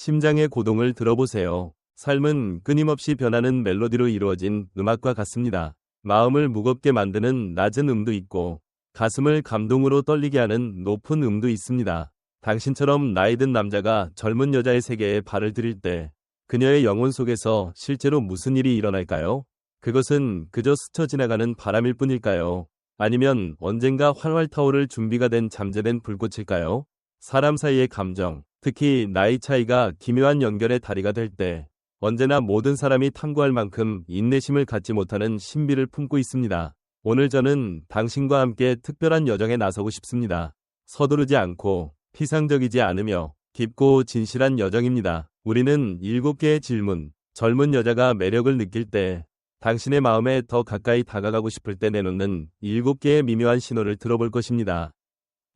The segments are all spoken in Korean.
심장의 고동을 들어보세요. 삶은 끊임없이 변하는 멜로디로 이루어진 음악과 같습니다. 마음을 무겁게 만드는 낮은 음도 있고 가슴을 감동으로 떨리게 하는 높은 음도 있습니다. 당신처럼 나이 든 남자가 젊은 여자의 세계에 발을 들일 때 그녀의 영혼 속에서 실제로 무슨 일이 일어날까요? 그것은 그저 스쳐 지나가는 바람일 뿐일까요? 아니면 언젠가 활활 타오를 준비가 된 잠재된 불꽃일까요? 사람 사이의 감정, 특히 나이 차이가 기묘한 연결의 다리가 될 때 언제나 모든 사람이 탐구할 만큼 인내심을 갖지 못하는 신비를 품고 있습니다. 오늘 저는 당신과 함께 특별한 여정에 나서고 싶습니다. 서두르지 않고 피상적이지 않으며 깊고 진실한 여정입니다. 우리는 7개의 질문, 젊은 여자가 매력을 느낄 때 당신의 마음에 더 가까이 다가가고 싶을 때 내놓는 7개의 미묘한 신호를 들어볼 것입니다.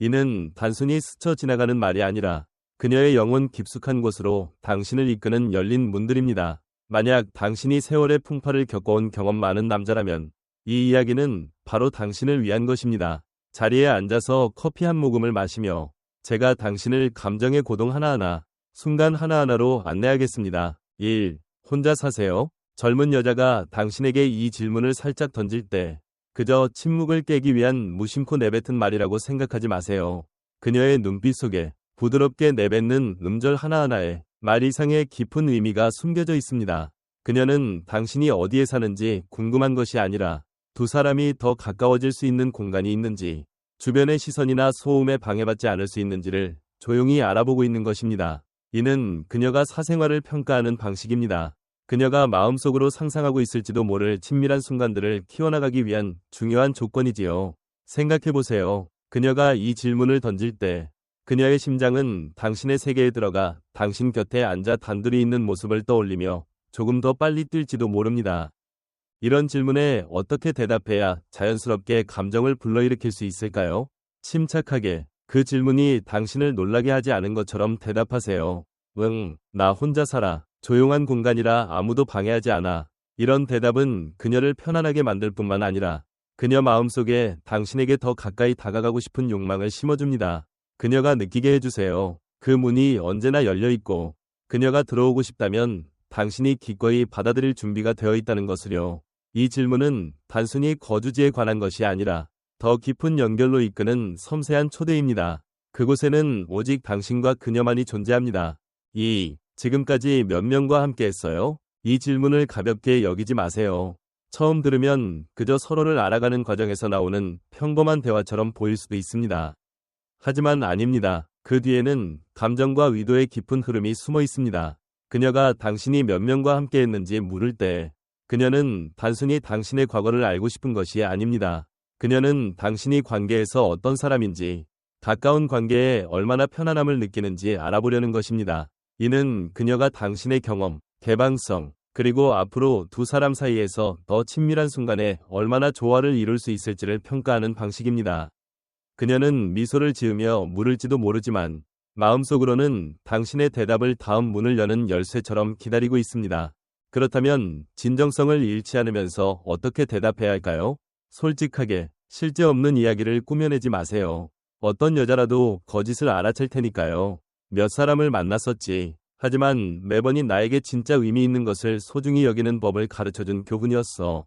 이는 단순히 스쳐 지나가는 말이 아니라 그녀의 영혼 깊숙한 곳으로 당신을 이끄는 열린 문들입니다. 만약 당신이 세월의 풍파를 겪어온 경험 많은 남자라면 이 이야기는 바로 당신을 위한 것입니다. 자리에 앉아서 커피 한 모금을 마시며 제가 당신을 감정의 고동 하나하나, 순간 하나하나로 안내하겠습니다. 1. 혼자 사세요? 젊은 여자가 당신에게 이 질문을 살짝 던질 때 그저 침묵을 깨기 위한 무심코 내뱉은 말이라고 생각하지 마세요. 그녀의 눈빛 속에 부드럽게 내뱉는 음절 하나하나에 말 이상의 깊은 의미가 숨겨져 있습니다. 그녀는 당신이 어디에 사는지 궁금한 것이 아니라 두 사람이 더 가까워질 수 있는 공간이 있는지, 주변의 시선이나 소음에 방해받지 않을 수 있는지를 조용히 알아보고 있는 것입니다. 이는 그녀가 사생활을 평가하는 방식입니다. 그녀가 마음속으로 상상하고 있을지도 모를 친밀한 순간들을 키워나가기 위한 중요한 조건이지요. 생각해보세요. 그녀가 이 질문을 던질 때 그녀의 심장은 당신의 세계에 들어가 당신 곁에 앉아 단둘이 있는 모습을 떠올리며 조금 더 빨리 뛸지도 모릅니다. 이런 질문에 어떻게 대답해야 자연스럽게 감정을 불러일으킬 수 있을까요? 침착하게 그 질문이 당신을 놀라게 하지 않은 것처럼 대답하세요. 응, 나 혼자 살아. 조용한 공간이라 아무도 방해하지 않아. 이런 대답은 그녀를 편안하게 만들 뿐만 아니라 그녀 마음속에 당신에게 더 가까이 다가가고 싶은 욕망을 심어줍니다. 그녀가 느끼게 해주세요. 그 문이 언제나 열려있고 그녀가 들어오고 싶다면 당신이 기꺼이 받아들일 준비가 되어 있다는 것을요. 이 질문은 단순히 거주지에 관한 것이 아니라 더 깊은 연결로 이끄는 섬세한 초대입니다. 그곳에는 오직 당신과 그녀만이 존재합니다. 2. 지금까지 몇 명과 함께 했어요? 이 질문을 가볍게 여기지 마세요. 처음 들으면 그저 서로를 알아가는 과정에서 나오는 평범한 대화처럼 보일 수도 있습니다. 하지만 아닙니다. 그 뒤에는 감정과 의도의 깊은 흐름이 숨어 있습니다. 그녀가 당신이 몇 명과 함께 했는지 물을 때 그녀는 단순히 당신의 과거를 알고 싶은 것이 아닙니다. 그녀는 당신이 관계에서 어떤 사람인지, 가까운 관계에 얼마나 편안함을 느끼는지 알아보려는 것입니다. 이는 그녀가 당신의 경험, 개방성, 그리고 앞으로 두 사람 사이에서 더 친밀한 순간에 얼마나 조화를 이룰 수 있을지를 평가하는 방식입니다. 그녀는 미소를 지으며 물을지도 모르지만 마음속으로는 당신의 대답을 다음 문을 여는 열쇠처럼 기다리고 있습니다. 그렇다면 진정성을 잃지 않으면서 어떻게 대답해야 할까요? 솔직하게, 실제 없는 이야기를 꾸며내지 마세요. 어떤 여자라도 거짓을 알아챌 테니까요. 몇 사람을 만났었지. 하지만 매번이 나에게 진짜 의미 있는 것을 소중히 여기는 법을 가르쳐준 교훈이었어.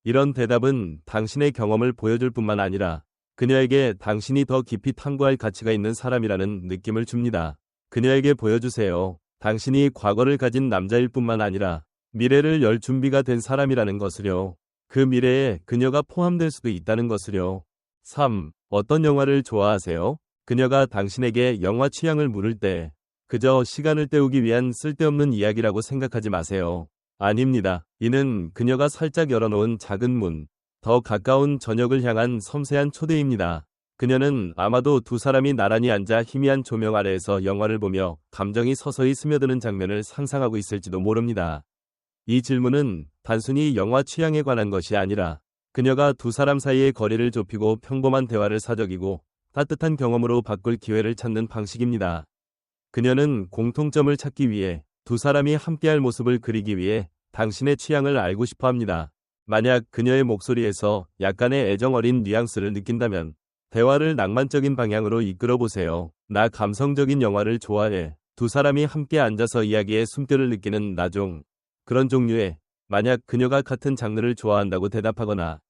이런 대답은 당신의 경험을 보여줄 뿐만 아니라 그녀에게 당신이 더 깊이 탐구할 가치가 있는 사람이라는 느낌을 줍니다. 그녀에게 보여주세요. 당신이 과거를 가진 남자일 뿐만 아니라 미래를 열 준비가 된 사람이라는 것을요. 그 미래에 그녀가 포함될 수도 있다는 것을요. 3. 어떤 영화를 좋아하세요? 그녀가 당신에게 영화 취향을 물을 때 그저 시간을 때우기 위한 쓸데없는 이야기라고 생각하지 마세요. 아닙니다. 이는 그녀가 살짝 열어놓은 작은 문, 더 가까운 저녁을 향한 섬세한 초대입니다. 그녀는 아마도 두 사람이 나란히 앉아 희미한 조명 아래에서 영화를 보며 감정이 서서히 스며드는 장면을 상상하고 있을지도 모릅니다. 이 질문은 단순히 영화 취향에 관한 것이 아니라 그녀가 두 사람 사이의 거리를 좁히고 평범한 대화를 사적이고 따뜻한 경험으로 바꿀 기회를 찾는 방식입니다. 그녀는 공통점을 찾기 위해, 두 사람이 함께할 모습을 그리기 위해 당신의 취향을 알고 싶어 합니다. 만약 그녀의 목소리에서 약간의 애정 어린 뉘앙스를 느낀다면 대화를 낭만적인 방향으로 이끌어 보세요. 나 감성적인 영화를 좋아해. 두 사람이 함께 앉아서 이야기에 숨결을 느끼는 나종. 그런 종류의, 만약 그녀가 같은 장르를 좋아한다고 대답하거나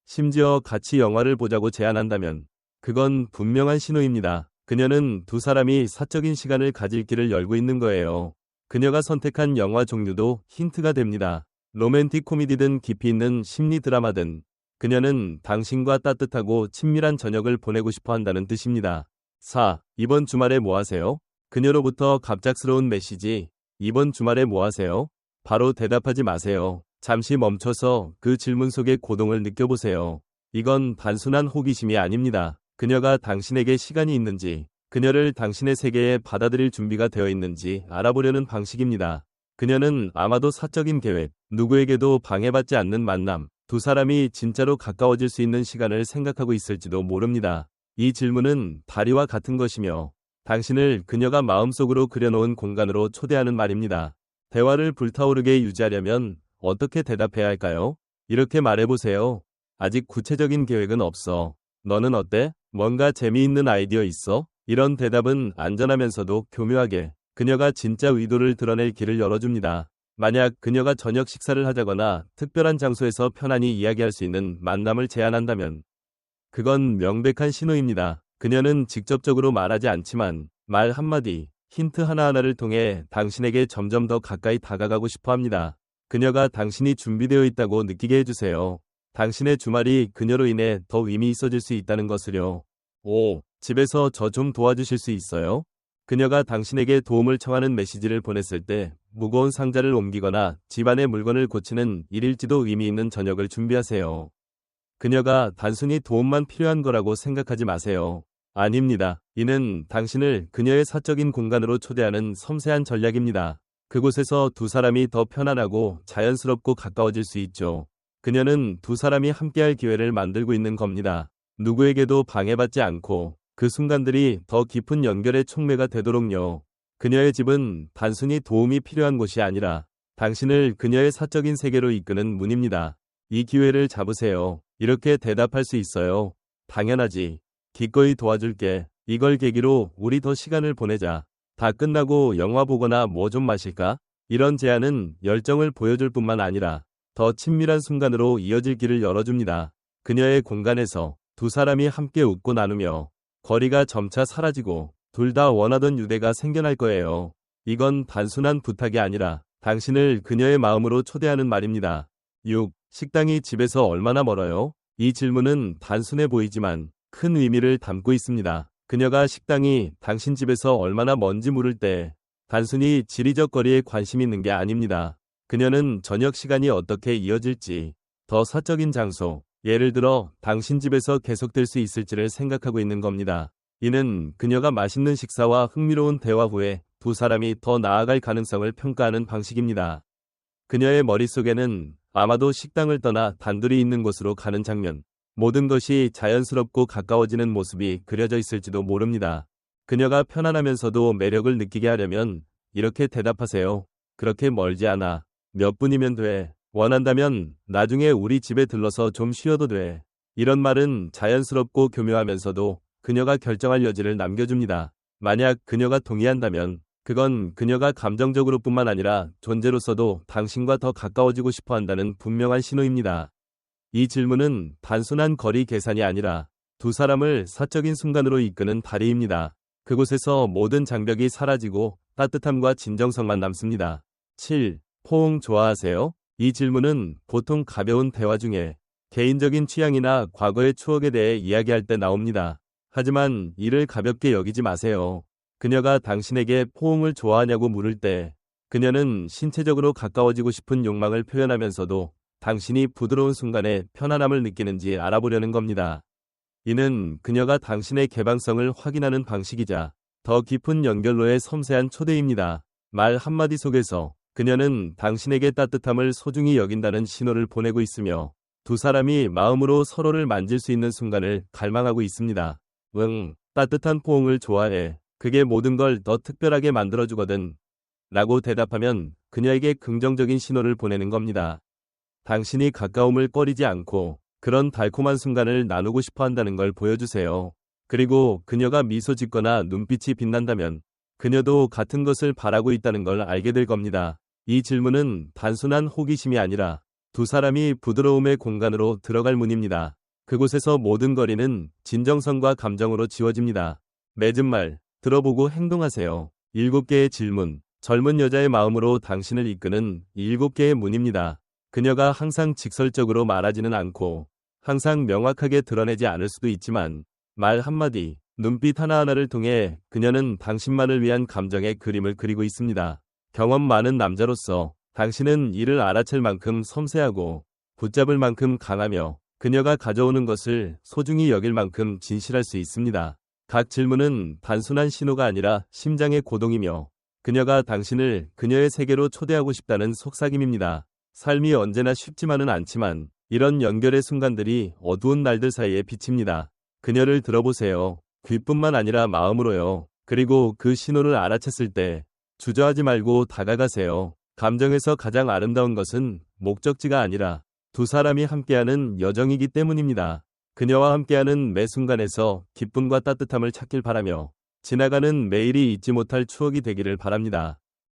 심지어 같이 영화를 보자고 제안한다면 그건 분명한 신호입니다. 그녀는 두 사람이 사적인 시간을 가질 길을 열고 있는 거예요. 그녀가 선택한 영화 종류도 힌트가 됩니다. 로맨틱 코미디든 깊이 있는 심리 드라마든 그녀는 당신과 따뜻하고 친밀한 저녁을 보내고 싶어 한다는 뜻입니다. 4. 이번 주말에 뭐 하세요? 그녀로부터 갑작스러운 메시지. 이번 주말에 뭐 하세요? 바로 대답하지 마세요. 잠시 멈춰서 그 질문 속의 고동을 느껴보세요. 이건 단순한 호기심이 아닙니다. 그녀가 당신에게 시간이 있는지, 그녀를 당신의 세계에 받아들일 준비가 되어 있는지 알아보려는 방식입니다. 그녀는 아마도 사적인 계획, 누구에게도 방해받지 않는 만남, 두 사람이 진짜로 가까워질 수 있는 시간을 생각하고 있을지도 모릅니다. 이 질문은 다리와 같은 것이며 당신을 그녀가 마음속으로 그려놓은 공간으로 초대하는 말입니다. 대화를 불타오르게 유지하려면 어떻게 대답해야 할까요? 이렇게 말해보세요. 아직 구체적인 계획은 없어. 너는 어때? 뭔가 재미있는 아이디어 있어? 이런 대답은 안전하면서도 교묘하게 그녀가 진짜 의도를 드러낼 길을 열어줍니다. 만약 그녀가 저녁 식사를 하자거나 특별한 장소에서 편안히 이야기할 수 있는 만남을 제안한다면 그건 명백한 신호입니다. 그녀는 직접적으로 말하지 않지만 말 한마디, 힌트 하나하나를 통해 당신에게 점점 더 가까이 다가가고 싶어 합니다. 그녀가 당신이 준비되어 있다고 느끼게 해주세요. 당신의 주말이 그녀로 인해 더 의미 있어질 수 있다는 것을요. 5. 집에서 저 좀 도와주실 수 있어요? 그녀가 당신에게 도움을 청하는 메시지를 보냈을 때 무거운 상자를 옮기거나 집안의 물건을 고치는 일일지도 의미 있는 저녁을 준비하세요. 그녀가 단순히 도움만 필요한 거라고 생각하지 마세요. 아닙니다. 이는 당신을 그녀의 사적인 공간으로 초대하는 섬세한 전략입니다. 그곳에서 두 사람이 더 편안하고 자연스럽고 가까워질 수 있죠. 그녀는 두 사람이 함께할 기회를 만들고 있는 겁니다. 누구에게도 방해받지 않고 그 순간들이 더 깊은 연결의 촉매가 되도록요. 그녀의 집은 단순히 도움이 필요한 곳이 아니라 당신을 그녀의 사적인 세계로 이끄는 문입니다. 이 기회를 잡으세요. 이렇게 대답할 수 있어요. 당연하지. 기꺼이 도와줄게. 이걸 계기로 우리 더 시간을 보내자. 다 끝나고 영화 보거나 뭐 좀 마실까? 이런 제안은 열정을 보여줄 뿐만 아니라 더 친밀한 순간으로 이어질 길을 열어줍니다. 그녀의 공간에서 두 사람이 함께 웃고 나누며 거리가 점차 사라지고 둘 다 원하던 유대가 생겨날 거예요. 이건 단순한 부탁이 아니라 당신을 그녀의 마음으로 초대하는 말입니다. 6. 식당이 집에서 얼마나 멀어요? 이 질문은 단순해 보이지만 큰 의미를 담고 있습니다. 그녀가 식당이 당신 집에서 얼마나 먼지 물을 때 단순히 지리적 거리에 관심이 있는 게 아닙니다. 그녀는 저녁 시간이 어떻게 이어질지, 더 사적인 장소, 예를 들어 당신 집에서 계속될 수 있을지를 생각하고 있는 겁니다. 이는 그녀가 맛있는 식사와 흥미로운 대화 후에 두 사람이 더 나아갈 가능성을 평가하는 방식입니다. 그녀의 머릿속에는 아마도 식당을 떠나 단둘이 있는 곳으로 가는 장면, 모든 것이 자연스럽고 가까워지는 모습이 그려져 있을지도 모릅니다. 그녀가 편안하면서도 매력을 느끼게 하려면 이렇게 대답하세요. 그렇게 멀지 않아. 몇 분이면 돼. 원한다면 나중에 우리 집에 들러서 좀 쉬어도 돼. 이런 말은 자연스럽고 교묘하면서도 그녀가 결정할 여지를 남겨줍니다. 만약 그녀가 동의한다면 그건 그녀가 감정적으로뿐만 아니라 존재로서도 당신과 더 가까워지고 싶어 한다는 분명한 신호입니다. 이 질문은 단순한 거리 계산이 아니라 두 사람을 사적인 순간으로 이끄는 다리입니다. 그곳에서 모든 장벽이 사라지고 따뜻함과 진정성만 남습니다. 7. 포옹 좋아하세요? 이 질문은 보통 가벼운 대화 중에 개인적인 취향이나 과거의 추억에 대해 이야기할 때 나옵니다. 하지만 이를 가볍게 여기지 마세요. 그녀가 당신에게 포옹을 좋아하냐고 물을 때 그녀는 신체적으로 가까워지고 싶은 욕망을 표현하면서도 당신이 부드러운 순간에 편안함을 느끼는지 알아보려는 겁니다. 이는 그녀가 당신의 개방성을 확인하는 방식이자 더 깊은 연결로의 섬세한 초대입니다. 말 한마디 속에서 그녀는 당신에게 따뜻함을 소중히 여긴다는 신호를 보내고 있으며 두 사람이 마음으로 서로를 만질 수 있는 순간을 갈망하고 있습니다. 응, 따뜻한 포옹을 좋아해. 그게 모든 걸 더 특별하게 만들어주거든. 라고 대답하면 그녀에게 긍정적인 신호를 보내는 겁니다. 당신이 가까움을 꺼리지 않고 그런 달콤한 순간을 나누고 싶어 한다는 걸 보여주세요. 그리고 그녀가 미소 짓거나 눈빛이 빛난다면 그녀도 같은 것을 바라고 있다는 걸 알게 될 겁니다. 이 질문은 단순한 호기심이 아니라 두 사람이 부드러움의 공간으로 들어갈 문입니다. 그곳에서 모든 거리는 진정성과 감정으로 지워집니다. 맺은 말, 들어보고 행동하세요. 7개의 질문, 젊은 여자의 마음으로 당신을 이끄는 7개의 문입니다. 그녀가 항상 직설적으로 말하지는 않고 항상 명확하게 드러내지 않을 수도 있지만 말 한마디, 눈빛 하나하나를 통해 그녀는 당신만을 위한 감정의 그림을 그리고 있습니다. 경험 많은 남자로서 당신은 이를 알아챌 만큼 섬세하고 붙잡을 만큼 강하며 그녀가 가져오는 것을 소중히 여길 만큼 진실할 수 있습니다. 각 질문은 단순한 신호가 아니라 심장의 고동이며 그녀가 당신을 그녀의 세계로 초대하고 싶다는 속삭임입니다. 삶이 언제나 쉽지만은 않지만 이런 연결의 순간들이 어두운 날들 사이에 비칩니다. 그녀를 들어보세요. 귀뿐만 아니라 마음으로요. 그리고 그 신호를 알아챘을 때 주저하지 말고 다가가세요. 감정에서 가장 아름다운 것은 목적지가 아니라 두 사람이 함께하는 여정이기 때문입니다. 그녀와 함께하는 매 순간에서 기쁨과 따뜻함을 찾길 바라며 지나가는 매일이 잊지 못할 추억이 되기를 바랍니다.